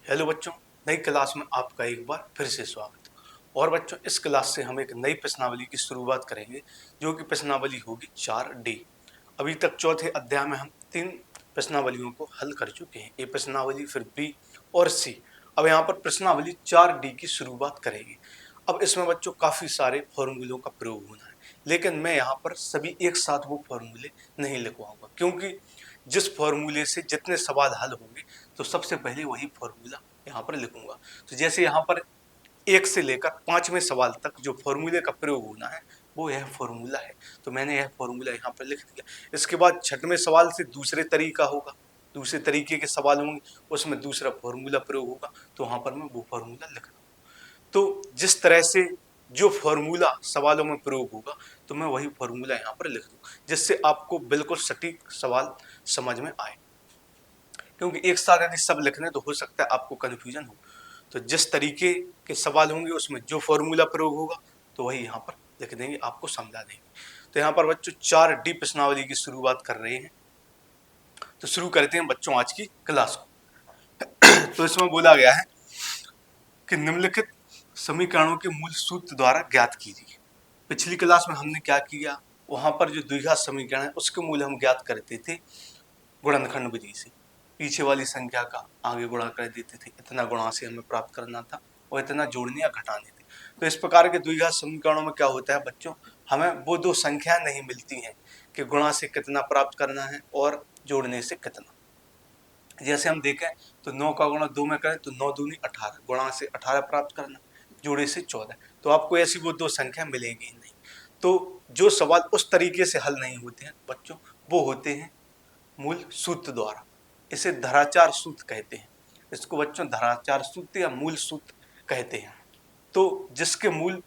Hello बच्चों, नई class में आपका एक बार फिर से स्वागत। और बच्चों, इस क्लास से हम एक नई प्रश्नावली की शुरुआत करेंगे, जो कि प्रश्नावली होगी 4D। अभी तक चौथे अध्याय में हम 3 प्रश्नावलियों को हल कर चुके हैं, ए प्रश्नावली, फिर बी और सी। अब यहाँ पर प्रश्नावली 4D की शुरुआत करेंगे। अब इसमें बच्चों काफी सारे फॉर्मूलों का प्रयोग होना है, लेकिन मैं यहाँ पर सभी एक साथ वो फॉर्मूले नहीं लिखवाऊंगा, क्योंकि जिस फॉर्मूले से जितने सवाल हल होंगे तो सबसे पहले वही फॉर्मूला यहाँ पर लिखूंगा। तो जैसे यहाँ पर 1 से लेकर 5वें सवाल तक जो फॉर्मूले का प्रयोग होना है वो यह फॉर्मूला है, तो मैंने यह फॉर्मूला यहाँ पर लिख दिया। इसके बाद 6वें सवाल से दूसरे तरीका होगा, दूसरे तरीके के सवाल होंगे, उसमें दूसरा फॉर्मूला प्रयोग होगा, तो वहां पर मैं वो फॉर्मूला लिख दूंगा। तो जिस तरह से जो फॉर्मूला सवालों में प्रयोग होगा तो मैं वही फॉर्मूला यहाँ पर लिख दूं, जिससे आपको बिल्कुल सटीक सवाल समझ में आए। क्योंकि एक साथ यदि सब लिखने तो हो सकता है आपको कंफ्यूजन हो, तो जिस तरीके के सवाल होंगे उसमें जो फॉर्मूला प्रयोग होगा तो वही यहाँ पर लिख देंगे, आपको समझा देंगे। तो यहाँ पर बच्चों 4D प्रश्नावली की शुरुआत कर रहे हैं, तो शुरू करते हैं बच्चों आज की क्लास को। तो इसमें बोला गया है कि निम्नलिखित समीकरणों के मूल सूत्र द्वारा ज्ञात कीजिए। पिछली क्लास में हमने क्या किया, वहां पर जो द्विघात समीकरण है उसके मूल हम ज्ञात करते थे गुणनखंड विधि से। पीछे वाली संख्या का आगे गुणा कर देते थे, इतना गुणा से हमें प्राप्त करना था और इतना जोड़ने या घटाने थे। तो इस प्रकार के द्विघात समीकरणों में क्या होता है बच्चों, हमें वो दो संख्या नहीं मिलती हैं कि गुणा से कितना प्राप्त करना है और जोड़ने से कितना। जैसे हम देखें तो 9 का गुणा 2 में करें तो 9 दूनी 18, गुणा से 18 प्राप्त करना, जोड़े से 14। तो आपको ऐसी वो दो संख्या मिलेगी ही नहीं। तो जो सवाल उस तरीके से हल नहीं होते हैं बच्चों, वो होते हैं मूल सूत्र द्वारा। इसे धराचार सूत्र कहते हैं, इसको बच्चों धराचार सूत्र या मूल सूत्र कहते हैं। तो जिसके मूल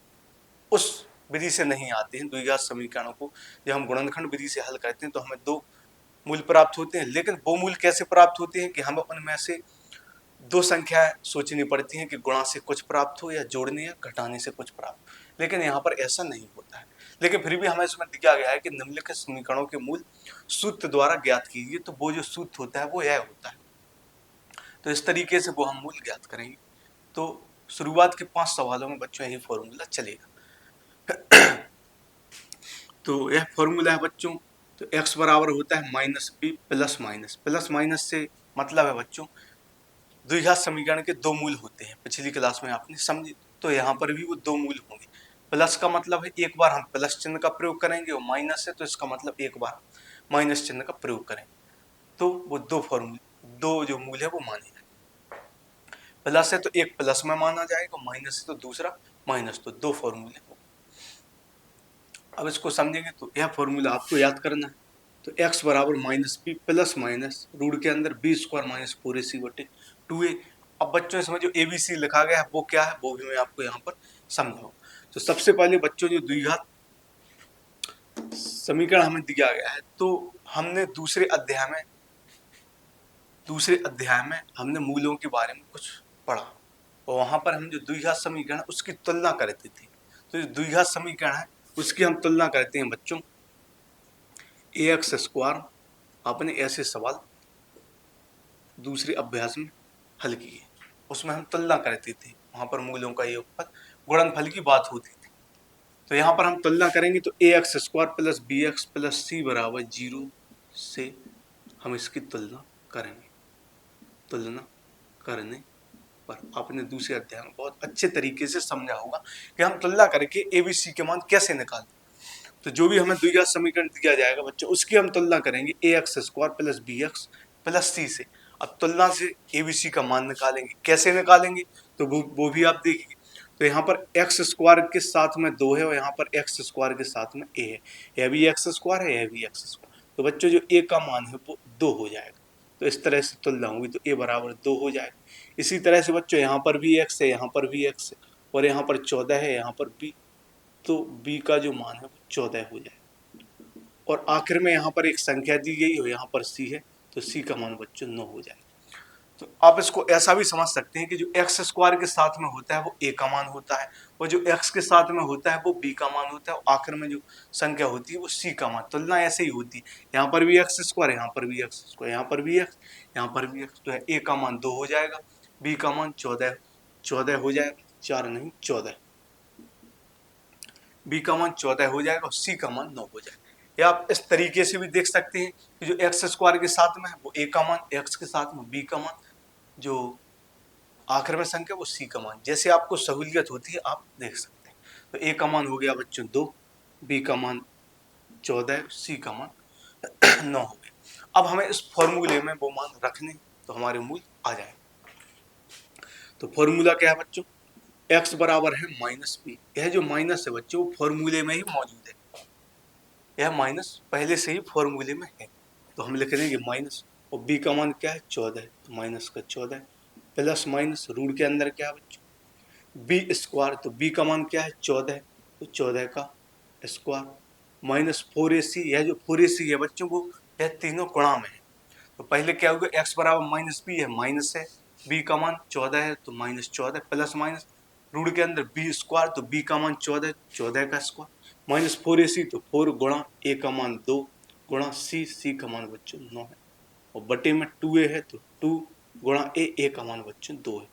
उस विधि से नहीं आते हैं, द्विघात समीकरणों को जब हम गुणनखंड विधि से हल करते हैं तो हमें दो मूल प्राप्त होते हैं। लेकिन वो मूल कैसे प्राप्त होते हैं कि हमें उनमें से दो संख्याएं सोचनी पड़ती हैं कि गुणा से कुछ प्राप्त हो या जोड़ने या घटाने से कुछ प्राप्त। लेकिन यहाँ पर ऐसा नहीं होता है। लेकिन फिर भी हमें इसमें दिया गया है कि निम्नलिखित समीकरणों के मूल सूत्र द्वारा ज्ञात कीजिए, तो वो जो सूत्र होता है वो यह होता है। तो इस तरीके से वो हम मूल ज्ञात करेंगे। तो शुरुआत के 5 सवालों में बच्चों यही फॉर्मूला चलेगा। तो यह फॉर्मूला है बच्चों, तो x बराबर होता है -b plus minus. Plus minus से मतलब है बच्चों द्विघात समीकरण के दो मूल होते हैं, पिछली क्लास में आपने समझी। तो यहाँ पर भी वो दो मूल होंगे। प्लस का मतलब है एक बार हम प्लस चिन्ह का प्रयोग करेंगे, और माइनस है तो इसका मतलब एक बार माइनस चिन्ह का प्रयोग करेंगे। तो वो दो जो मूल है वो माने जाए। प्लस है तो एक प्लस में माना जाएगा, माइनस है तो दूसरा माइनस, तो दो फॉर्मूले हो। अब इसको समझेंगे तो यह फॉर्मूला आपको याद करना है। तो x बराबर -b प्लस माइनस रूट के अंदर b स्क्वायर माइनस 4ac/2a। अब बच्चों इसमें जो abc लिखा गया है वो क्या है, वो भी मैं आपको यहाँ पर समझाऊँ। तो सबसे पहले बच्चों जो द्विघात समीकरण हमें दिया गया है, तो हमने दूसरे अध्याय में हमने मूलों के बारे में कुछ पढ़ा, और वहां पर हम जो द्विघात समीकरण है उसकी तुलना करते थे। तो जो द्विघात समीकरण है उसकी हम तुलना करते हैं बच्चों ax²। आपने ऐसे सवाल दूसरे अभ्यास में हल किए, उसमें हम तुलना करते थे, वहां पर मूलों का योगफल गुणनफल की बात होती थी। तो यहाँ पर हम तुलना करेंगे तो ax² plus bx plus c बराबर 0 से हम इसकी तुलना करेंगे। तुलना करने पर आपने दूसरे अध्याय में बहुत अच्छे तरीके से समझा होगा कि हम तुलना करके abc के मान कैसे निकालें। तो जो भी हमें द्विघात समीकरण दिया जाएगा बच्चों, उसकी हम तुलना करेंगे ax² plus bx plus c से। अब तुलना से abc का मान निकालेंगे, कैसे निकालेंगे तो वो भी आप देखिए। तो यहाँ पर x² के साथ में 2 है और यहाँ पर x² के साथ में a है, यह भी x² है, यह भी x²। तो बच्चों जो a का मान है वो 2 हो जाएगा। तो इस तरह से तुलना होगी तो a बराबर 2 हो जाएगा। इसी तरह से बच्चों यहाँ पर भी x है, यहाँ पर भी x है, और यहाँ पर 14 है, यहाँ पर b, तो b का जो मान है वो 14 हो जाएगा। और आखिर में यहाँ पर एक संख्या दी गई और यहाँ पर c है, तो c का मान बच्चों 9 हो जाएगा। तो आप इसको ऐसा भी समझ सकते हैं कि जो x² के साथ में होता है वो a का मान होता है, और जो x के साथ में होता है वो b का मान होता है, और आखिर में जो संख्या होती है वो c का मान। तुलना ऐसे ही होती है, यहाँ पर भी x², यहाँ पर भी x², यहाँ पर भी x, यहाँ पर भी x, तो a का मान 2 हो जाएगा, b का मान 14 हो जाएगा, 4 नहीं 14, b का मान 14 हो जाएगा और c का मान 9 हो जाएगा। या आप इस तरीके से भी देख सकते हैं कि जो एक्स स्क्वायर के साथ में है वो a का मान, x के साथ में b का मान, जो आखिर में संख्या वो c का मान, जैसे आपको सहूलियत होती है आप देख सकते हैं। तो a का मान हो गया बच्चों 2, b का मान 14, c का मान 9 हो गया। अब हमें इस फॉर्मूले में वो मान रखने, तो हमारे मूल आ जाए। तो फॉर्मूला क्या है बच्चों, x बराबर है माइनस बी। यह जो माइनस है बच्चों फॉर्मूले में ही मौजूद है, यह माइनस पहले से ही फॉर्मूले में है, तो हम लिख देंगे माइनस, और b का मान क्या है 14, तो माइनस का 14 प्लस माइनस रूट के अंदर क्या है बच्चों बी स्क्वायर, तो b का मान क्या है 14, तो 14 का स्क्वायर माइनस 4ac, यह जो 4ac है बच्चों वो यह तीनों गुणा में है। तो पहले क्या होगा, x बराबर माइनस बी है, माइनस है, b का मान 14 है तो माइनस 14 प्लस माइनस रूट के अंदर b स्क्वायर, तो b का मान 14, 14 का स्क्वायर माइनस 4ac, तो 4 गुणा a का मान 2 गुणा c का मान बच्चों 9 है, और बटे में 2a है तो 2 गुणा a का मान बच्चों 2 है।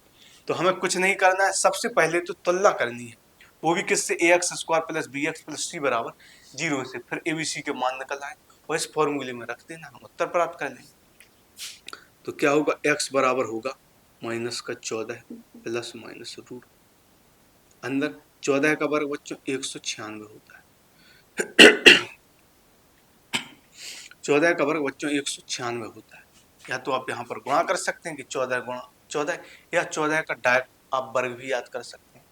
तो हमें कुछ नहीं करना है, सबसे पहले तो तुलना करनी है, वो भी किससे, ax square plus bx plus c बराबर 0 से, फिर abc के मान निकल आए और इस फॉर्मूले में रख देना, हम उत्तर प्राप्त कर लेंगे। तो क्या होगा, x बराबर होगा माइनस का 14 प्लस माइनस रूट, अंदर 14 का वर्ग बच्चों 196 होता है 14 का वर्ग बच्चों 196 होता है। या तो आप यहाँ पर गुणा कर सकते हैं कि 14 गुणा 14, या 14 का डायरेक्ट आप वर्ग भी याद कर सकते हैं।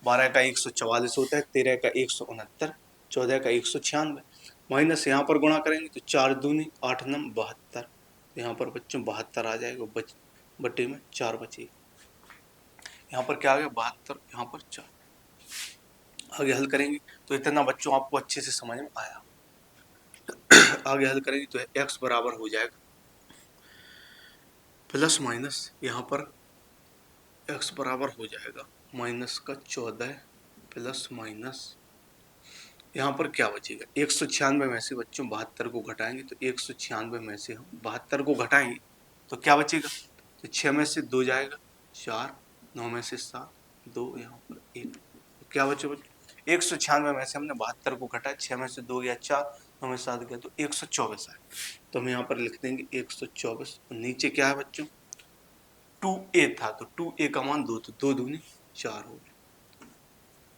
12 का 144 होता है, 13 का 169, 14 का 196, माइनस यहाँ पर गुणा करेंगे तो 4 दूनी 8 9 72, यहाँ पर बच्चों 72 आ जाएगा, बटे में 4 बचेगा, यहाँ पर क्या आ गया 72, यहाँ पर 4। आगे हल करेंगे तो इतना बच्चों आपको अच्छे से समझ में आया। आगे हल करेंगे तो x बराबर हो जाएगा प्लस माइनस, यहाँ पर x बराबर हो जाएगा माइनस का 14 प्लस माइनस, यहाँ पर क्या बचेगा 196 में से बच्चों 72 को घटाएंगे, तो 196 में से हम 72 को घटाएंगे तो क्या बचेगा, तो 6 में से 2 जाएगा 4, 9 में से 7, 2 यहाँ पर 1, तो क्या बचे बच्चों 196 में से हमने 72 को घटाया, 6 में से 2 गया 4, 9 में 7 गया तो 124 है। तो हम यहाँ पर लिख देंगे 124, और नीचे क्या है बच्चों 2a था, तो 2a का मान 2, तो 2 दूनी 4 हो गया।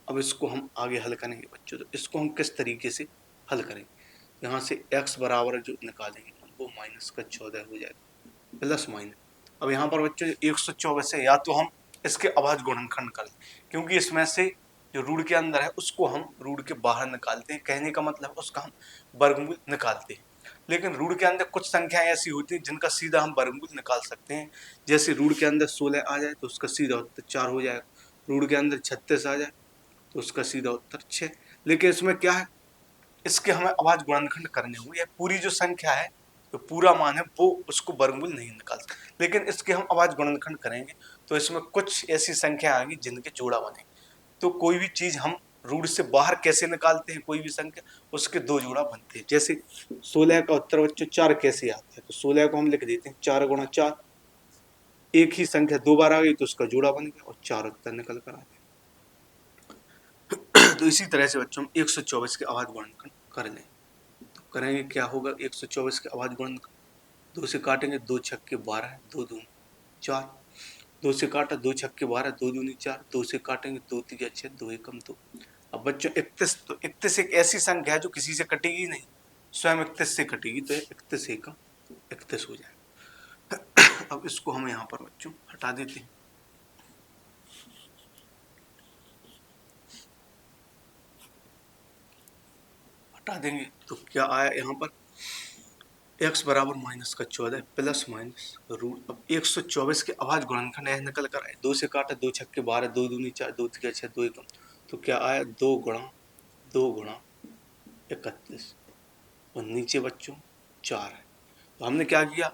अब इसको हम आगे हल करेंगे बच्चों, तो इसको हम किस तरीके से हल करेंगे, यहाँ से x बराबर जो निकालेंगे वो माइनस का 14 हो जाएगा प्लस माइनस। अब यहाँ पर बच्चों 124 है, या तो हम इसके अभाज्य गुणनखंड कर लें, क्योंकि इसमें से जो रूट के अंदर है उसको हम रूट के बाहर निकालते हैं, कहने का मतलब उसका हम वर्गमूल निकालते हैं। लेकिन रूट के अंदर कुछ संख्याएं ऐसी होती हैं जिनका सीधा हम वर्गमूल निकाल सकते हैं, जैसे रूट के अंदर 16 आ जाए तो उसका सीधा उत्तर 4 हो जाएगा, रूट के अंदर 36 आ जाए तो उसका सीधा उत्तर 6। लेकिन इसमें क्या है, इसके हमें अभाज्य गुणनखंड करने होंगे, या पूरी जो संख्या है तो पूरा मान है वो उसको वर्गमूल नहीं निकाल सकते, लेकिन इसके हम अभाज्य गुणनखंड करेंगे तो इसमें कुछ ऐसी संख्या आएंगी जिनके जोड़ा बनेंगे। तो कोई भी चीज हम रूट से बाहर कैसे निकालते हैं, कोई भी संख्या उसके 2 जोड़ा बनते हैं। जैसे 16 का उत्तर बच्चों 4 कैसे आता है, तो 16 को हम लिख देते हैं 4 गुणा 4, एक ही संख्या 2 बार आ गई तो उसका जोड़ा बन गया और 4 उत्तर निकल कर आ गया। तो इसी तरह से बच्चों हम 124 के अभाज्य गुणनखंड कर लें, तो करेंगे क्या होगा 124 के अभाज्य गुणनखंड, 2 से काटेंगे 2 छक्के 12, 2 दूनी 4, 2 से काटा 2 छक्के 12, 2 दूनी 4, 2 से काटेंगे 2 तिया 6, 2 एकम 2। अब बच्चों 31, तो 31 एक ऐसी संख्या है जो किसी से कटेगी नहीं, स्वयं 31 से कटेगी, तो 31 एकम 31 हो जाएगा। अब इसको हम यहाँ पर बच्चों हटा देते हैं, हटा देंगे तो क्या आया यहाँ पर x बराबर माइनस का 14 प्लस माइनस रूट। अब 124 के अभाज्य गुणनखंड यह निकल कर आए, 2 से काटा 2 छक्के 12, 2 दूनी 4, 2 तिया 6, 2 एकम, तो क्या आया 2 गुणा 31, और नीचे बच्चों 4 है। तो हमने क्या किया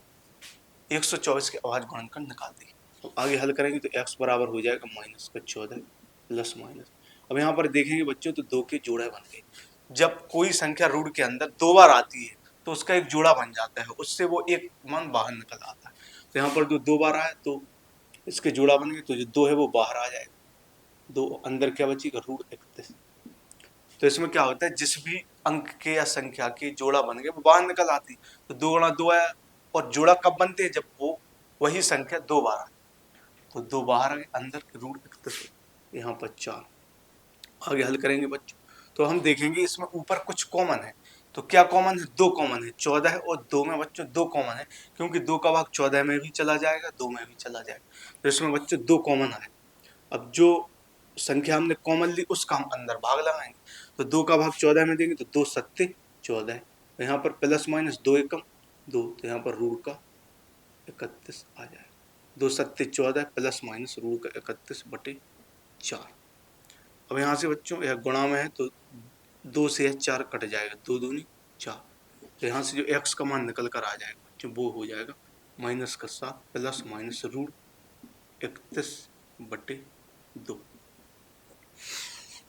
124 के अभाज्य गुणनखंड निकाल दिए। तो आगे हल करेंगे तो x बराबर हो जाएगा माइनस का 14 प्लस माइनस। अब यहाँ पर देखेंगे बच्चों तो 2 के जोड़े बन गए। जब कोई संख्या रूट के अंदर 2 बार आती है तो उसका एक जोड़ा बन जाता है, उससे वो एक मान बाहर निकल आता है। तो यहाँ पर जो 2 बार आया तो इसके जोड़ा बन गए, तो जो 2 है वो बाहर आ जाएगा, 2 अंदर क्या बचेगा √31। तो इसमें क्या होता है, जिस भी अंक के या संख्या के जोड़ा बन गए वो बाहर निकल आती, तो 2 गुणा 2 आया, और जोड़ा कब बनते हैं, जब वो वही संख्या 2 बार आए, तो 2 बाहर आ गए, अंदर √31, यहाँ पर 4। आगे हल करेंगे बच्चों, तो हम देखेंगे इसमें ऊपर कुछ कॉमन है, तो क्या कॉमन है, 2 कॉमन है, 14 और 2 में बच्चों 2 कॉमन है, क्योंकि 2 का भाग 14 में भी चला जाएगा, 2 में भी चला जाएगा, तो इसमें बच्चों 2 कॉमन है। अब जो संख्या हमने कॉमन ली उसका हम अंदर भाग लगाएंगे, तो 2 का भाग 14 में देंगे तो 2 सत्ते 14 है, तो यहाँ पर प्लस माइनस 2 एकम 2, तो यहाँ पर √31 आ जाएगा, 2 सत्ते 14 प्लस माइनस √31/4। अब यहाँ से बच्चों यह गुणा में है, तो 2 से यह 4 कट जाएगा, 2 दूनी 4, तो यहाँ से जो x का मान निकल कर आ जाएगा बच्चों वो हो जाएगा -7 प्लस माइनस √31/2।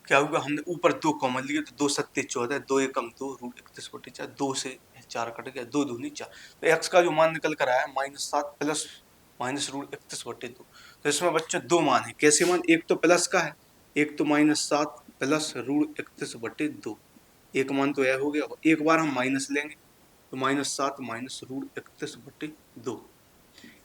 क्या होगा, हमने ऊपर 2 कॉमन लिए, तो 2 सत्ते 14, 2 एकम 2, √31/4, 2 से 4 कट गया, 2 दूनी 4, तो x का जो मान निकल कर आया -7 प्लस माइनस √31/2। तो इसमें बच्चों 2 मान है, कैसे मान, एक तो प्लस का है, एक तो -7 प्लस √31/2, एक मान तो यह हो गया, एक बार हम माइनस लेंगे, तो -7 माइनस √31/2।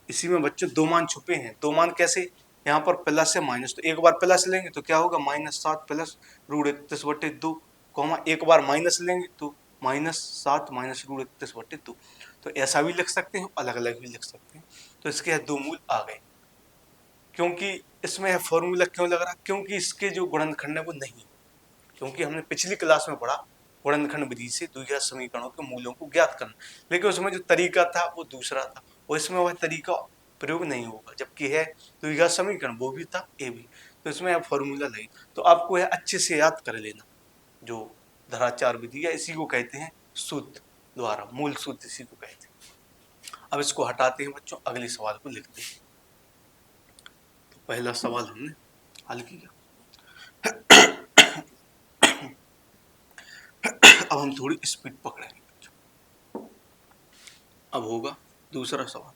इसी में बच्चों 2 मान छुपे हैं, 2 मान कैसे, यहाँ पर प्लस से माइनस, तो एक बार प्लस लेंगे तो क्या होगा, -7 प्लस √31/2, कॉमा एक बार माइनस लेंगे तो -7 माइनस √31/2। तो ऐसा भी लिख सकते हैं, अलग अलग भी लिख सकते हैं, तो इसके 2 मूल आ गए। क्योंकि इसमें फॉर्मूला क्यों लग रहा, क्योंकि इसके जो गुणनखंड है वो नहीं, क्योंकि हमने पिछली क्लास में पढ़ा गुणनखंड विधि से द्विघात समीकरणों के मूल्यों को ज्ञात करना, लेकिन उसमें जो तरीका था वो दूसरा था, और इसमें वह तरीका प्रयोग नहीं होगा, जबकि है द्विघात समीकरण वो भी था ए भी, तो इसमें अब फॉर्मूला लगे, तो आपको यह अच्छे से याद कर लेना, जो धराचार विधि है इसी को कहते हैं सूत्र द्वारा, मूल सूत्र इसी को कहते हैं। अब इसको हटाते हैं बच्चों, अगले सवाल को लिखते हैं। तो पहला सवाल हमने हल किया, अब हम थोड़ी स्पीड पकड़ेंगे बच्चों। अब होगा दूसरा सवाल,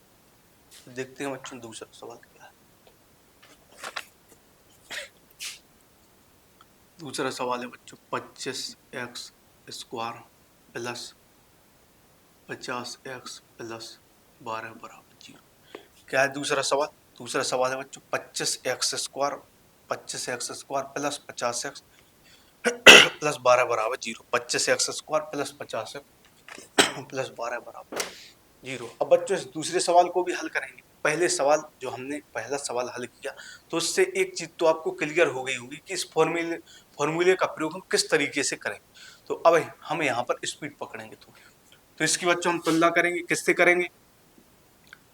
तो देखते हैं बच्चों दूसरा सवाल क्या है। दूसरा सवाल है बच्चों 25x² प्लस 50x प्लस 12 बराबर 0। क्या है दूसरा सवाल, दूसरा सवाल है बच्चों 25x² प्लस 50x प्लस 12 बराबर 0, 25x² प्लस 50x प्लस 12 बराबर 0। अब बच्चों इस दूसरे सवाल को भी हल करेंगे, पहले सवाल जो हमने पहला सवाल हल किया, तो उससे एक चीज तो आपको क्लियर हो गई होगी कि इस फॉर्मूले का प्रयोग हम किस तरीके से करें। तो अब हम यहाँ पर स्पीड पकड़ेंगे थोड़ी, तो इसकी बच्चों हम तुलना करेंगे, किससे करेंगे,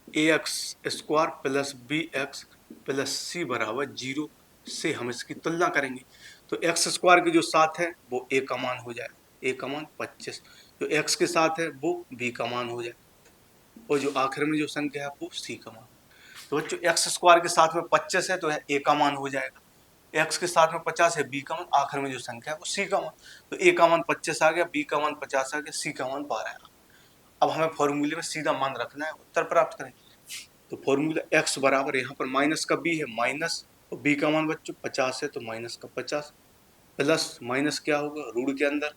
ax² plus bx plus c बराबर 0 से हम इसकी तुलना करेंगे। तो x² के जो साथ है वो a का मान हो जाएगा, a का मान 25, जो x के साथ है वो b का मान हो जाएगा, और जो आखिर में जो संख्या है वो c का मान। तो बच्चों x² के साथ में 25 है तो यह a का मान हो जाएगा, x के साथ में 50 है b का मान, आखिर में जो संख्या है वो c का मान, तो a का मान 25 आ गया, b का मान 50 आ गया, c का मान 12 आ गया। अब हमें फॉर्मूले में सीधा मान रखना है, उत्तर प्राप्त करें, तो फॉर्मूला x बराबर यहाँ पर माइनस का b है माइनस, और b का मान बच्चों 50 है तो माइनस का 50, प्लस माइनस क्या होगा ऋण के अंदर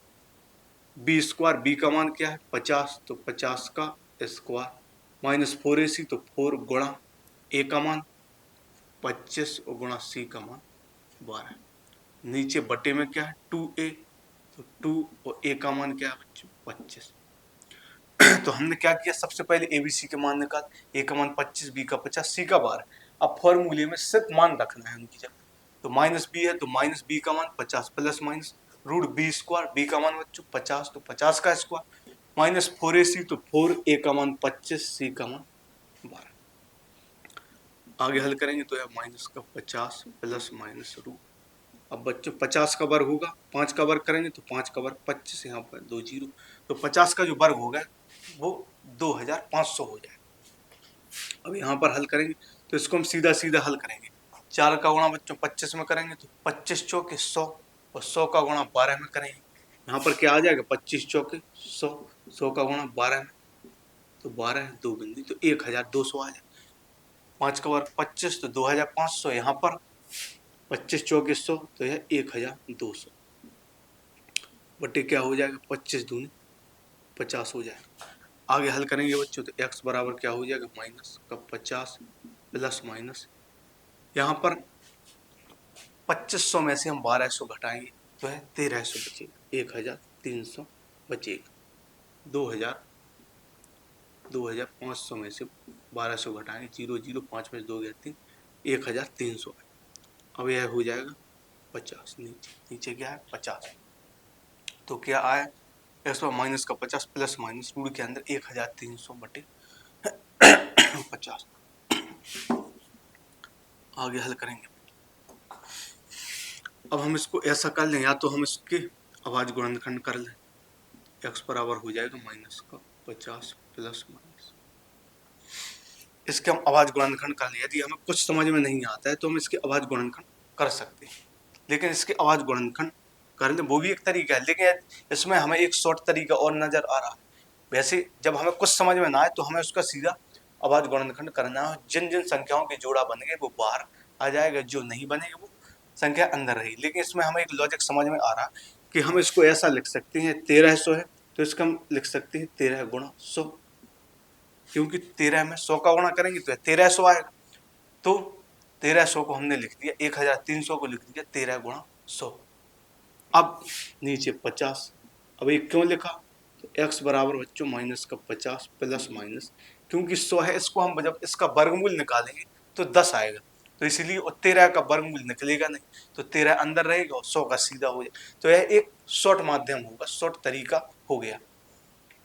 b², b का मान क्या है 50, तो 50 का स्क्वायर माइनस 4ac, तो 4 गुणा a का मान 25 और गुणा c का मान 12, नीचे बटे में क्या है 2a, तो 2 और a का मान क्या है बच्चों 25। तो हमने क्या किया, सबसे पहले ABC के मान निकाल, A का मान 25, B का 50, C का 12। अब फॉर्मूले में सिर्फ मान रखना है उनकी जगह, तो माइनस B है तो माइनस B का मान 50 प्लस माइनस √b², B का मान बच्चों 50 तो 50 का स्क्वायर माइनस 4ac, तो 4a का मान 25, C का मान 12। आगे हल करेंगे तो यह माइनस का 50 प्लस माइनस √, अब बच्चों 50 का वर्ग होगा, 5 का वर्ग करेंगे तो 5 का वर्ग 25, यहाँ पर 2 जीरो, तो 50 का जो वर्ग होगा वो 2500 हो जाएगा। अब यहाँ पर हल करेंगे तो इसको हम सीधा सीधा हल करेंगे, 4 का गुणा बच्चों 25 में करेंगे तो 25 चौके 100, और 100 का गुणा 12 में करेंगे, यहाँ पर क्या आ जाएगा 25 चौके 100, 100 का गुणा 12 में, तो 12 है 2 बिंदु, तो 1200 आ जाए। 5 का वर्ग 25 तो 2500, यहाँ पर 25 चौके 100 तो यह 1200 बटे क्या हो जाएगा 25 दूनी 50 हो जाएगा। आगे हल करेंगे बच्चों तो x बराबर क्या हो जाएगा माइनस का 50 प्लस माइनस, यहाँ पर 2500 में से हम 1200 घटाएंगे तो है 1300 बचेगा, 1300 बचेगा, 2500 में से 1200 घटाएंगे 0 0 5 में 2 गया 3 1300 है। अब यह हो जाएगा 50, नीचे क्या है 50, तो क्या आया एक्स पर माइनस का 50 प्लस माइनस रूट के अंदर 1300 बटे 50। आगे हल करेंगे। अब हम इसको ऐसा कर लें, या तो हम इसके अभाज्य गुणनखंड कर लें, एक्स बराबर हो जाएगा माइनस का 50 प्लस माइनस, इसके हम अभाज्य गुणनखंड कर लें। यदि हमें कुछ समझ में नहीं आता है तो हम इसके अभाज्य गुणनखंड कर सकते हैं, लेकिन इसके अभाज्य गुणनखंड कर लें वो भी एक तरीका है, लेकिन इसमें हमें एक शॉर्ट तरीका और नजर आ रहा है। वैसे जब हमें कुछ समझ में ना आए तो हमें उसका सीधा अभाज्य गुणनखंड करना है, जिन जिन संख्याओं के जोड़ा बनेंगे वो बाहर आ जाएगा, जो नहीं बनेगा वो संख्या अंदर रहेगी। लेकिन इसमें हमें एक लॉजिक समझ में आ रहा कि हम इसको ऐसा लिख सकते हैं 1300 है तो इसका हम लिख सकते हैं 13 गुणा 100, क्योंकि 13 में 100 का गुणा करेंगे तो 1300 आएगा, तो 1300 को हमने लिख दिया, 1300 को लिख दिया 13 गुणा 100। अब नीचे 50, अब ये क्यों लिखा तो x बराबर बच्चों माइनस का 50 प्लस माइनस, क्योंकि 100 है, इसको हम जब इसका वर्गमूल निकालेंगे तो 10 आएगा, तो इसलिए 13 का वर्गमूल निकलेगा नहीं, तो 13 अंदर रहेगा और 100 का सीधा हो जाए। तो यह एक शॉर्ट माध्यम होगा, शॉर्ट तरीका हो गया।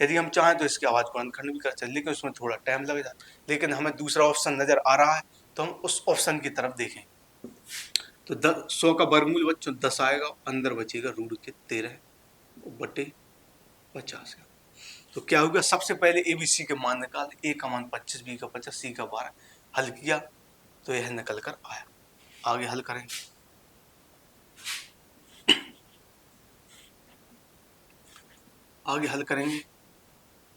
यदि हम चाहें तो इसके अभाज्य गुणनखंड भी कर सकते, लेकिन उसमें थोड़ा टाइम लग जाता, लेकिन हमें दूसरा ऑप्शन नजर आ रहा है तो हम उस ऑप्शन की तरफ देखें। तो 100 का वर्गमूल बच्चों 10 आएगा, अंदर बचेगा रूट के 13 बटे 50 का। तो क्या होगा, सबसे पहले एबीसी के मान निकाले, ए का मान 25, बी का 50, सी का 12, हल किया तो यह निकल कर आया। आगे हल करेंगे। आगे हल करेंगे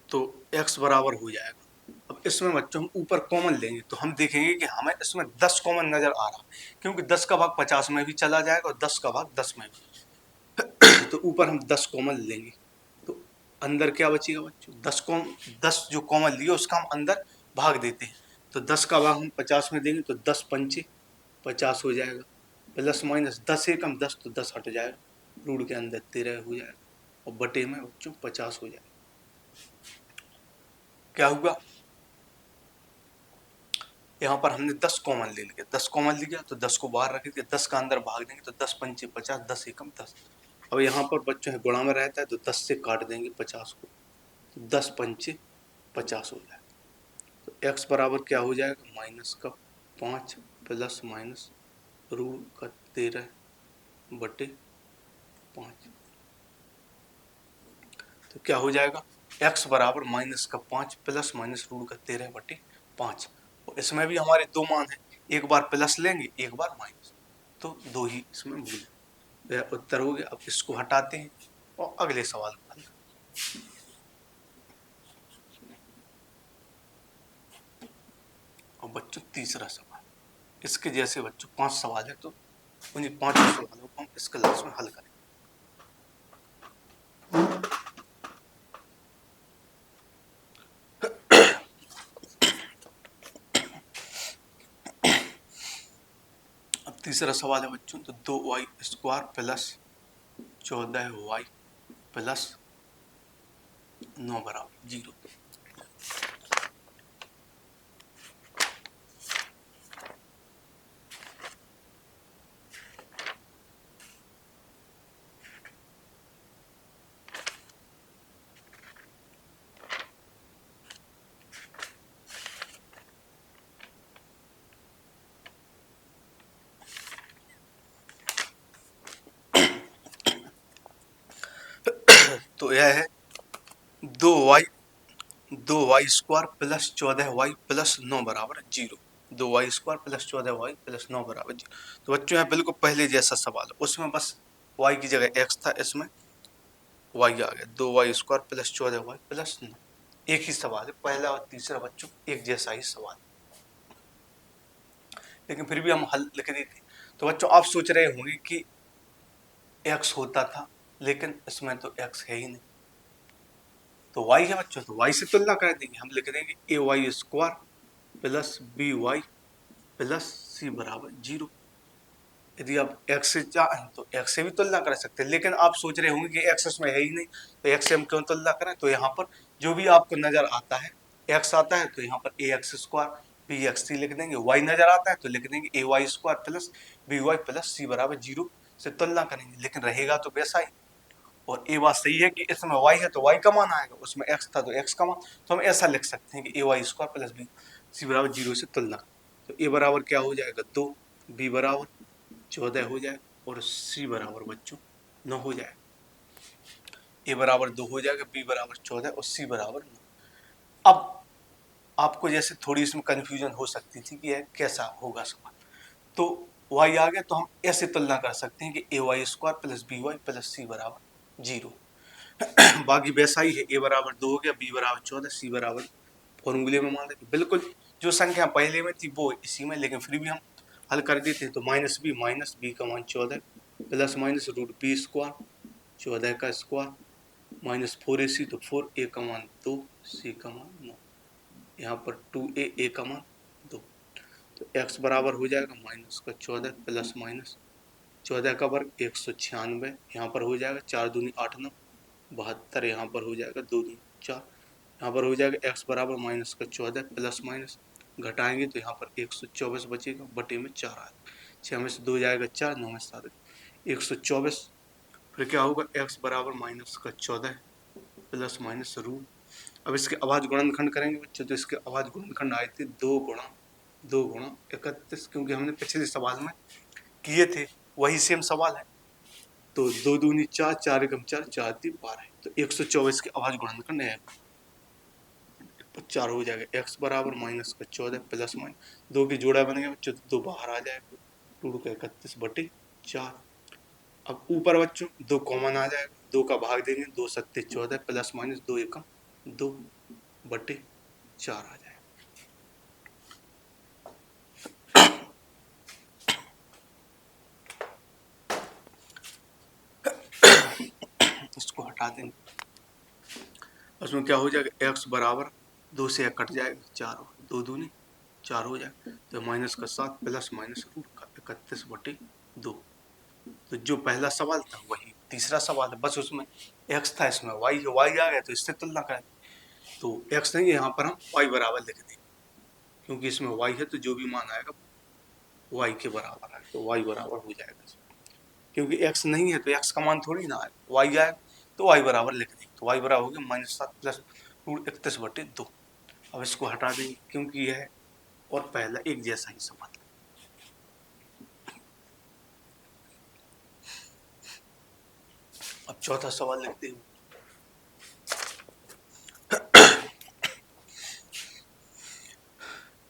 तो x बराबर हो जाएगा, अब इसमें बच्चों हम ऊपर कॉमन लेंगे तो हम देखेंगे कि हमें इसमें 10 कॉमन नजर आ रहा, क्योंकि 10 का भाग 50 में भी चला जाएगा और 10 का भाग 10 में भी तो ऊपर हम 10 कॉमन लेंगे तो अंदर क्या बचेगा बच्चों, 10 जो कॉमन लिया उसका हम अंदर भाग देते हैं, तो 10 का भाग हम 50 में देंगे तो 10 पंचे 50 हो जाएगा, प्लस माइनस 10 एकम 10 तो 10 हट जाएगा, रूट के अंदर 13 हो जाएगा और बटे में बच्चों 50 हो जाएगा। क्या होगा, यहाँ पर हमने 10 कॉमन ले लिया, 10 कॉमन लिया तो 10 को बाहर रख दिया, 10 का अंदर भाग देंगे तो 10 पंचे 50, 10 एकम 10। अब यहाँ पर बच्चों है गुणा में रहता है तो 10 से काट देंगे 50 को, तो 10 पंचे 50 हो जाएगा। तो x बराबर क्या हो जाएगा माइनस का 5 प्लस माइनस रूट का 13 बटे 5। तो क्या हो जाएगा x बराबर माइनस का 5 प्लस माइनस रूट का 13 बटे 5। इसमें भी हमारे दो मान है, एक बार प्लस लेंगे एक बार माइनस, तो दो ही इसमें भूल, यह उत्तर हो गया। अब इसको हटाते हैं और अगले सवाल को हल करते हैं। और बच्चों तीसरा सवाल, इसके जैसे बच्चों 5 सवाल है तो उन्हीं 5 सवालों को हम इस क्लास में हल करें। अब तीसरा सवाल है बच्चों, तो 2y square plus 14y plus 9 बराबर 0। तो यह है 2y square plus 14y plus 9 बराबर 0। 2y square plus 14y plus 9 बराबर 0। तो बच्चों यहाँ बिल्कुल पहले जैसा सवाल है, उसमें बस y की जगह x था, इसमें y आ गया, 2y square plus 14y plus 9। एक ही सवाल है, पहला और तीसरा बच्चों एक जैसा ही सवाल। लेकिन फिर भी हम हल लिख देते। तो बच्चों आप सोच रहे होंगे कि x होता था, लेकिन इसमें तो x है ही नहीं, तो y है बच्चों, तो y से तुलना कर देंगे। हम लिख देंगे ay² plus by plus c बराबर 0। यदि आप x से चाहें तो x से भी तुलना कर सकते हैं, लेकिन आप सोच रहे होंगे कि x इसमें है ही नहीं, तो x से हम क्यों तुलना करें। तो यहाँ पर जो भी आपको नजर आता है, x आता है तो यहाँ पर ax² bxt लिख देंगे, y नजर आता है तो लिख देंगे ay² plus by plus c बराबर 0 से तुलना करेंगे, लेकिन रहेगा तो वैसा ही। और ये बात सही है कि इसमें y है तो y का मान आएगा, उसमें x था तो x का मान, तो हम ऐसा लिख सकते हैं कि ay² प्लस bc बराबर 0 से तुलना। तो a बराबर क्या हो जाएगा 2, b बराबर 14 हो जाएगा और c बराबर बच्चों 9 हो जाएगा। a बराबर 2 हो जाएगा, b बराबर 14 और c बराबर 9। अब आपको जैसे थोड़ी इसमें कंफ्यूजन हो सकती थी कि यह कैसा होगा सवाल, तो y आ गया तो हम ऐसे तुलना कर सकते हैं कि ay² plus by plus c बराबर 0। बाकी वैसा ही है, a बराबर 2 हो गया, b बराबर 14, c बराबर फॉर्मूले में मान लेते बिल्कुल जो संख्या पहले में थी वो इसी में, लेकिन फिर भी हम हल कर देते हैं। तो माइनस बी का मान 14 plus minus root B square 14 का स्क्वायर माइनस 4ac, तो 4a का मान 2, c का मान 9, यहाँ पर 2a का मान 2, तो x बराबर हो जाएगा माइनस का 14 प्लस माइनस 14 का वर्ग 196, यहाँ पर हो जाएगा 4 दूनी 8 9 72, यहाँ पर हो जाएगा 2 दूनी 4, यहाँ पर हो जाएगा x बराबर माइनस का 14 प्लस माइनस घटाएंगे तो यहाँ पर 124 बचेगा, बटे में 4 आएगा, 6 में से 2 जाएगा 4, 9 में 7 124। फिर क्या होगा x बराबर माइनस का 14 प्लस माइनस रूट। अब इसके अभाज्य गुणनखंड करेंगे बच्चों, तो इसके अभाज्य गुणनखंड आए थे 2 गुणा 31, क्योंकि हमने पिछले सवाल में किए थे, वही सेम सवाल है। तो 2 दूनी 4, 4 एकम 4, 4 दी 12, तो 124 के अभाज्य गुणनखंड है 4 हो जाएगा। x बराबर माइनस का 14 प्लस माइनस 2 की जोड़ा बन गया बच्चों, तो 2 बाहर आ जाएगा, 2 का 31 बटे 4। अब ऊपर बच्चों 2 कॉमन आ जाएगा, 2 का भाग देंगे, 2 सत्ते 14 प्लस माइनस 2 एकम 2 बटे 4 आ जाएगा। इसको हटा देंगे, उसमें क्या हो जाएगा x बराबर 2 से 1 कट जाएगा, 4 2 दूनी 4 हो जाएगा, तो माइनस का 7 प्लस माइनस रूट का 31 बटे 2। तो जो पहला सवाल था वही तीसरा सवाल है, बस उसमें x था, इसमें y है, y आ गया तो इससे तुलना करें। तो x नहीं है, यहाँ पर हम y बराबर लिख देंगे, क्योंकि इसमें y है तो जो भी मान आएगा y के बराबर आएगा, तो y बराबर हो जाएगा। क्योंकि x नहीं है तो x का मान थोड़ी ना आएगा, y आएगा तो y बराबर लिख देंगे, तो y बराबर हो गया -7 प्लस रूट 31 बटे 2। अब इसको हटा देंगे क्योंकि यह और पहला एक जैसा ही सवाल है। अब चौथा सवाल लिखते हैं।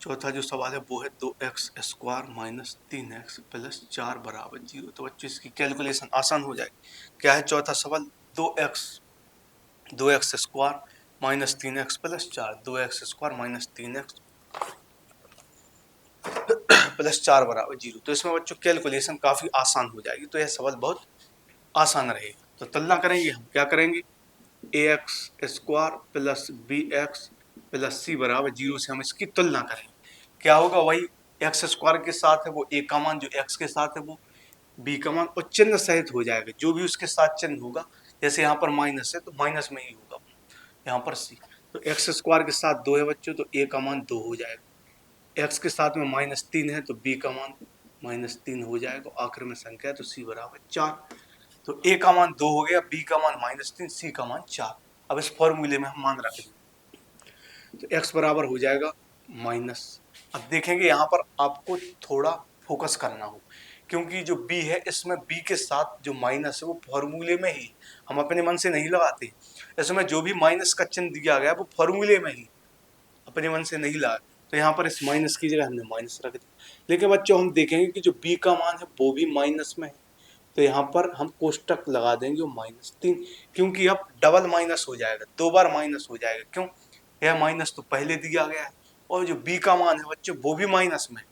चौथा जो सवाल है वो है 2x² माइनस 3x प्लस 4 बराबर 0। तो बच्चों इसकी कैलकुलेशन आसान हो जाएगी। क्या है चौथा सवाल, 2x² minus 3x plus 4, 2x² minus 3x plus 4 बराबर 0। तो इसमें बच्चों कैलकुलेशन काफ़ी आसान हो जाएगी, तो यह सवाल बहुत आसान रहेगा। तो तुलना करेंगे, हम क्या करेंगे, ax² plus bx plus c बराबर 0 से हम इसकी तुलना करेंगे। क्या होगा, वही x² के साथ है वो a का मान, जो x के साथ है वो b का मान, और चिन्ह सहित हो जाएगा, जो भी उसके साथ चिन्ह होगा, जैसे यहाँ पर माइनस है तो माइनस में ही होगा, यहाँ पर c। तो x² के साथ 2 है बच्चों, तो a का मान 2 हो जाएगा, x के साथ में -3 है तो b का मान -3 हो जाएगा, आखिर में संख्या तो c बराबर 4। तो a का मान 2 हो गया, b का मान -3, c का मान 4। अब इस फॉर्मूले में हम मान रख देंगे, तो x बराबर हो जाएगा माइनस। अब देखेंगे यहाँ पर आपको थोड़ा फोकस करना हो, क्योंकि जो b है इसमें b के साथ जो माइनस है वो फॉर्मूले में ही, हम अपने मन से नहीं लगाते, इसमें जो भी माइनस का चिन्ह दिया गया वो फॉर्मूले में ही, अपने मन से नहीं लगा। तो यहाँ पर इस माइनस की जगह हमने माइनस रख दिया। लेकिन बच्चों हम देखेंगे कि जो b का मान है वो भी माइनस में है, तो यहाँ पर हम कोष्टक लगा देंगे -3, क्योंकि अब डबल माइनस हो जाएगा, 2 बार माइनस हो जाएगा। क्यों, यह माइनस तो पहले दिया गया है, और जो b का मान है बच्चों वो भी माइनस में,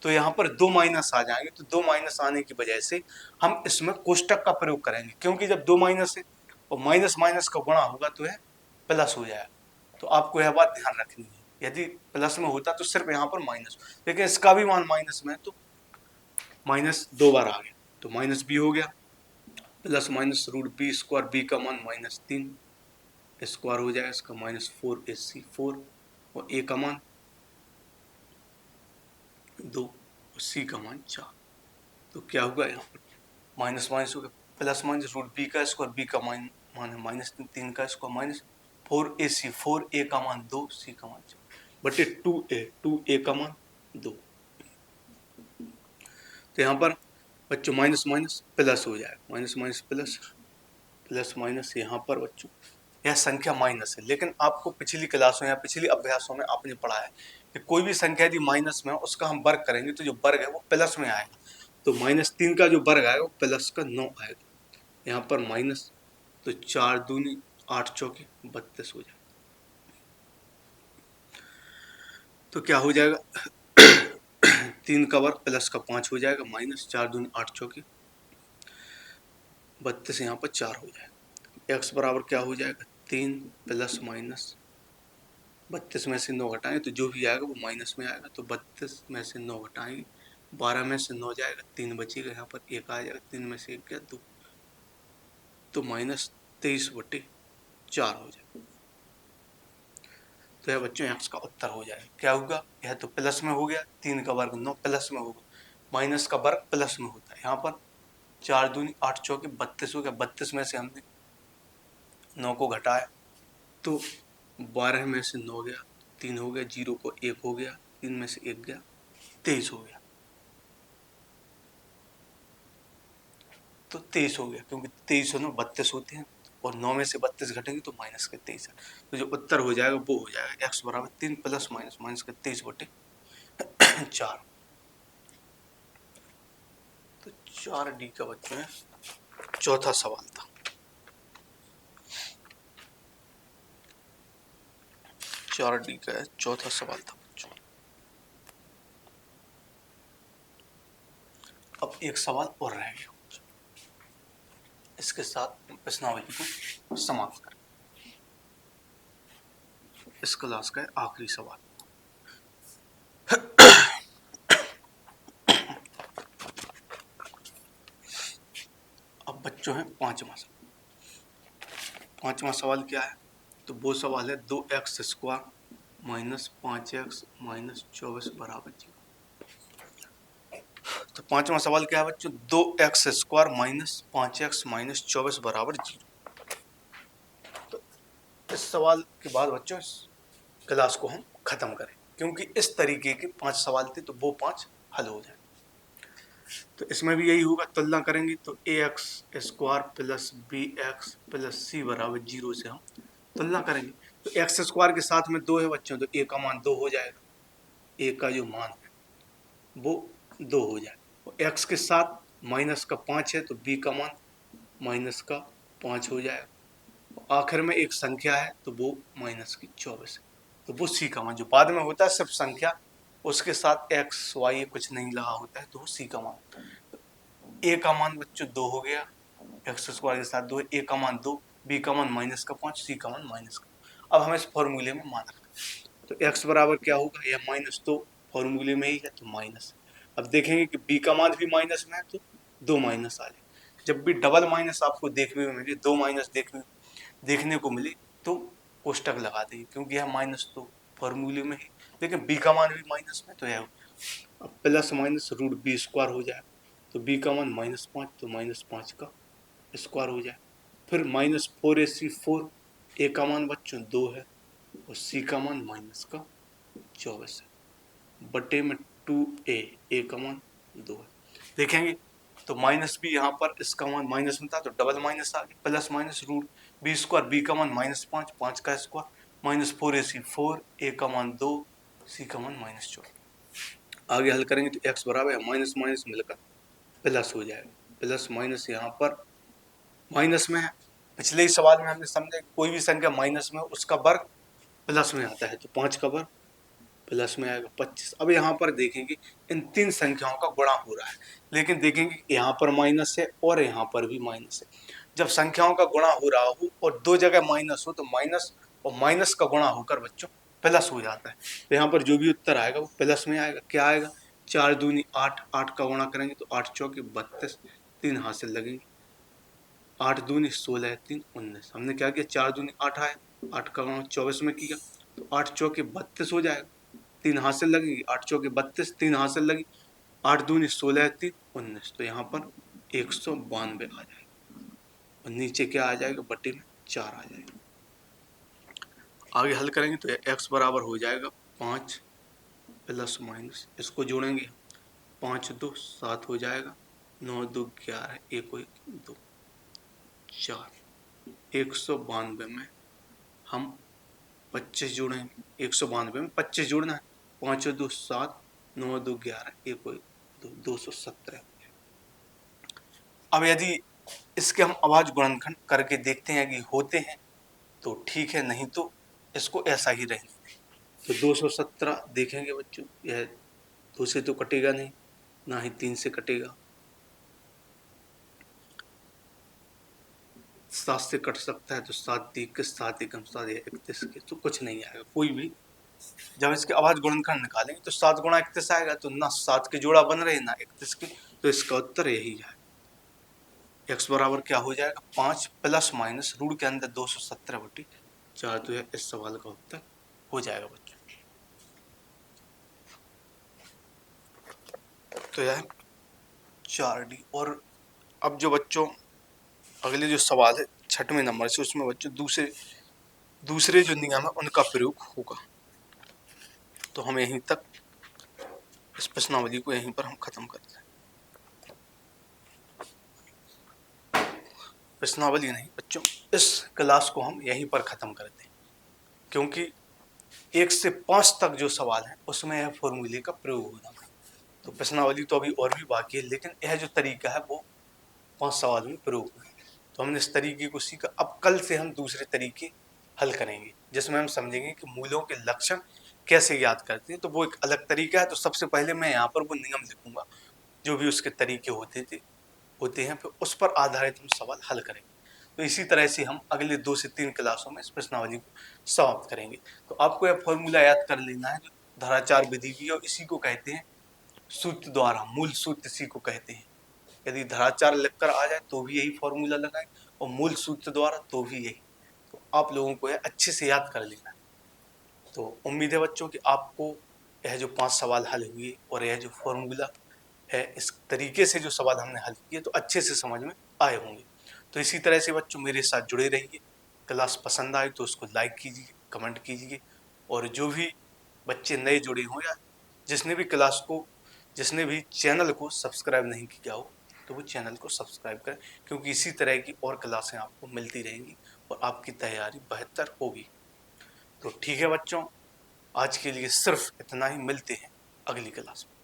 तो यहाँ पर दो माइनस आ जाएंगे, तो दो माइनस आने की वजह से हम इसमें कोष्टक का प्रयोग करेंगे, क्योंकि जब दो माइनस है और माइनस माइनस का गुणा होगा तो यह प्लस हो जाएगा। तो आपको यह बात ध्यान रखनी है, यदि प्लस में होता तो सिर्फ यहाँ पर माइनस, लेकिन इसका भी मान माइनस में है तो माइनस दो बार आ गया, तो माइनस बी हो गया, plus minus root B square, B का मान -3 स्क्वायर हो जाएगा, इसका -4ac 4 और ए का मान 2 और सी का मान 4। तो क्या होगा यहाँ पर माइनस माइनस होगा, प्लस माइनस रूट बी का स्क्वायर, बी का मान है -3 का स्क्वायर -4ac 4, ए का मान 2, सी का मान 4 बटे 2a का मान 2। तो यहाँ पर बच्चों माइनस माइनस प्लस हो जाएगा, minus minus plus, plus minus यहाँ पर बच्चों यह संख्या माइनस है, लेकिन आपको पिछली क्लासों या पिछली अभ्यासों में आपने पढ़ा है कि कोई भी संख्या यदि माइनस में उसका हम वर्ग करेंगे तो जो वर्ग है वो प्लस में आएगा, तो -3 का जो वर्ग आएगा वो प्लस का 9 आएगा। यहाँ पर माइनस, तो 4 दूनी 8 चौके 32 हो जाएगा। तो क्या हो जाएगा 3 का वर्ग प्लस का 5 हो जाएगा, -4 दूनी 8 चौके 32, यहाँ पर 4 हो जाएगा। x बराबर क्या हो जाएगा 3 प्लस माइनस 32 में से 9 घटाएंगे तो जो भी आएगा वो माइनस में आएगा, तो 32 में से 9 घटाएंगे 12 में से 9 जाएगा, 3 बचेगा, यहाँ पर 1 आ जाएगा, 3 में से 1 गया 2, तो -23/4 हो जाएगा। तो यह बच्चों x का उत्तर हो जाएगा। क्या होगा, यह तो प्लस में हो गया, 3 का वर्ग 9 प्लस में होगा, माइनस का वर्ग प्लस में होता है। यहाँ पर 4 दूनी 8 चौके 32 हो गया, 32 में से हमने 9 को घटाया तो 12 में से 9 गया, 3 हो गया, 0 को 1 हो गया, 3 में से 1 गया, 23 हो गया। तो 23 हो गया, क्योंकि 23 और 9 32 होते हैं और 9 में से 32 घटेंगे तो माइनस के 23 है। तो जो उत्तर हो जाएगा वो हो जाएगा x बराबर 3 प्लस माइनस माइनस के 23/4। तो 4D का बच्चों में चौथा सवाल था। 4D का चौथा सवाल था बच्चों। अब एक सवाल और रह गया, इसके साथ प्रश्नावली को समाप्त करें। इस क्लास का आखिरी सवाल। अब बच्चों है पांचवा सवाल। पांचवा सवाल क्या है, तो वो सवाल है 2x square minus 5x minus 24 बराबर 0। तो पांचवा सवाल क्या है बच्चों, 2x square minus 5x minus 24 बराबर 0। तो इस सवाल के बाद बच्चों इस क्लास को हम खत्म करें, क्योंकि इस तरीके के 5 सवाल थे तो वो 5 हल हो जाए। तो इसमें भी यही होगा, तुलना करेंगे तो ax square plus bx plus c बराबर 0 से हम तुलना करेंगे। तो x स्क्वायर के साथ में 2 है बच्चों, तो a का मान 2 हो जाएगा, a का जो मान है वो 2 हो जाएगा। और x के साथ माइनस का 5 है तो b का मान माइनस का 5 हो जाएगा। आखिर में एक संख्या है तो वो माइनस की 24 है, तो वो c का मान जो बाद में होता है सिर्फ संख्या, उसके साथ x y कुछ नहीं लगा होता है, तो वो c का मान। a का मान बच्चों 2 हो गया, एक्स स्क्वायर के साथ 2, a का मान 2, b का मान माइनस का 5, c का मान माइनस का। अब हम इस फॉर्मूले में मान रखते हैं, तो x बराबर क्या होगा, यह माइनस तो फॉर्मूले में ही है तो माइनस। अब देखेंगे कि b का मान भी माइनस में है तो 2 माइनस आ जाए। जब भी डबल माइनस आपको देखने में मिले, 2 माइनस देखने को मिले तो कोष्टक लगा देंगे, क्योंकि यह माइनस तो फॉर्मूले में ही, लेकिन b का मान भी माइनस में तो यह अब plus minus root B square हो जाए, तो b का मान -5 तो -5 का स्क्वायर हो जाए। फिर -4ac 4, a का मान बच्चों 2 है और c का मान माइनस का 24 है, बटे में 2a, a का मान 2 है। देखेंगे तो माइनस भी यहाँ पर इसका मान माइनस में था तो डबल माइनस आ गया, plus minus root B square, B का मान -5, 5 का स्क्वायर, -4ac 4, a का मान 2, c का मान -24। आगे हल करेंगे तो x बराबर माइनस माइनस मिलकर प्लस हो जाएगा, प्लस माइनस यहाँ पर माइनस में है। पिछले ही सवाल में हमने समझा कोई भी संख्या माइनस में उसका वर्ग प्लस में आता है, तो 5 का वर्ग प्लस में आएगा 25। अब यहाँ पर देखेंगे इन तीन संख्याओं का गुणा हो रहा है, लेकिन देखेंगे यहाँ पर माइनस है और यहाँ पर भी माइनस है। जब संख्याओं का गुणा हो रहा हो और दो जगह माइनस हो तो माइनस और माइनस का गुणा होकर बच्चों प्लस हो जाता है। तो यहाँ पर जो भी उत्तर आएगा वो प्लस में आएगा। क्या आएगा? 4 दूनी 8, 8 का गुणा करेंगे तो 8 चौके 32, 3 हासिल लगेंगे। 8 दूनी 16, 3 19। हमने क्या किया? 4 दूनी 8 आया, 8 का गुणा 24 में किया तो 8 चौके 32 हो जाएगा। 3 हासिल लगेगी, 8 चौके 32, 3 हासिल लगी, 8 दूनी 16, 3 19। तो यहाँ पर 192 आ जाएगा और नीचे क्या आ जाएगा? बटे में 4 आ जाएगा। आगे हल करेंगे तो x बराबर हो जाएगा 5 प्लस माइनस, इसको जोड़ेंगे 5 2 7 हो जाएगा, 9 2 11, 1 1 2 4। 192 में हम 25 जोड़ेंगे, 192 में 25 जोड़ना है, 5 2 7, 9 2 11, 1 1 2, 217। अब यदि इसके हम अभाज्य गुणनखंड करके देखते हैं कि होते हैं तो ठीक है, नहीं तो इसको ऐसा ही रहेंगे। तो 217 देखेंगे बच्चों, यह 2 से तो कटेगा नहीं, ना ही 3 से कटेगा, 7 से कट सकता है तो 7 21, 7 एकम 7 31 के, तो कुछ नहीं आएगा कोई भी। जब इसके अभाज्य गुणनखंड निकालेंगे तो 7 गुणा 31 आएगा, तो ना 7 के जोड़ा बन रहे ना 31 के, तो इसका उत्तर यही है। x बराबर क्या हो जाएगा? 5 प्लस माइनस रूट के अंदर 217/4, तो यह इस सवाल का उत्तर हो जाएगा बच्चों। तो यह 4D। और अब जो बच्चों अगले जो सवाल है 6वें नंबर से, उसमें बच्चों दूसरे जो नियम है उनका प्रयोग होगा। तो हम यहीं तक इस प्रश्नावली को यहीं पर हम खत्म करते हैं। प्रश्नावली नहीं बच्चों, इस क्लास को हम यहीं पर खत्म करते हैं, क्योंकि 1 से 5 तक जो सवाल है उसमें यह फॉर्मूले का प्रयोग होना है। तो प्रश्नावली तो अभी और भी बाकी है, लेकिन यह जो तरीका है वो 5 सवाल में प्रयोग हुआ है। तो हमने इस तरीके को सीखा। अब कल से हम दूसरे तरीके हल करेंगे, जिसमें हम समझेंगे कि मूलों के लक्षण कैसे याद करते हैं। तो वो एक अलग तरीका है। तो सबसे पहले मैं यहाँ पर वो नियम लिखूंगा जो भी उसके तरीके होते हैं, फिर उस पर आधारित हम सवाल हल करेंगे। तो इसी तरह से हम अगले 2 से 3 क्लासों में इस प्रश्नावली को समाप्त करेंगे। तो आपको यह फॉर्मूला याद कर लेना है, जो धाराचार विधि भी है, और इसी को कहते हैं सूत्र द्वारा, मूल सूत्र इसी को कहते हैं। यदि धाराचार लिखकर आ जाए तो भी यही फॉर्मूला लगाएं, और मूल सूत्र द्वारा तो भी यही। तो आप लोगों को यह अच्छे से याद कर लेना है। तो उम्मीद है बच्चों कि आपको यह जो 5 सवाल हल हुए और यह जो फॉर्मूला है, इस तरीके से जो सवाल हमने हल किए तो अच्छे से समझ में आए होंगे। तो इसी तरह से बच्चों मेरे साथ जुड़े रहिए। क्लास पसंद आए तो उसको लाइक कीजिए, कमेंट कीजिए, और जो भी बच्चे नए जुड़े हों या जिसने भी चैनल को सब्सक्राइब नहीं किया हो तो वो चैनल को सब्सक्राइब करें, क्योंकि इसी तरह की और क्लासें आपको मिलती रहेंगी और आपकी तैयारी बेहतर होगी। तो ठीक है बच्चों, आज के लिए सिर्फ इतना ही। मिलते हैं अगली क्लास में।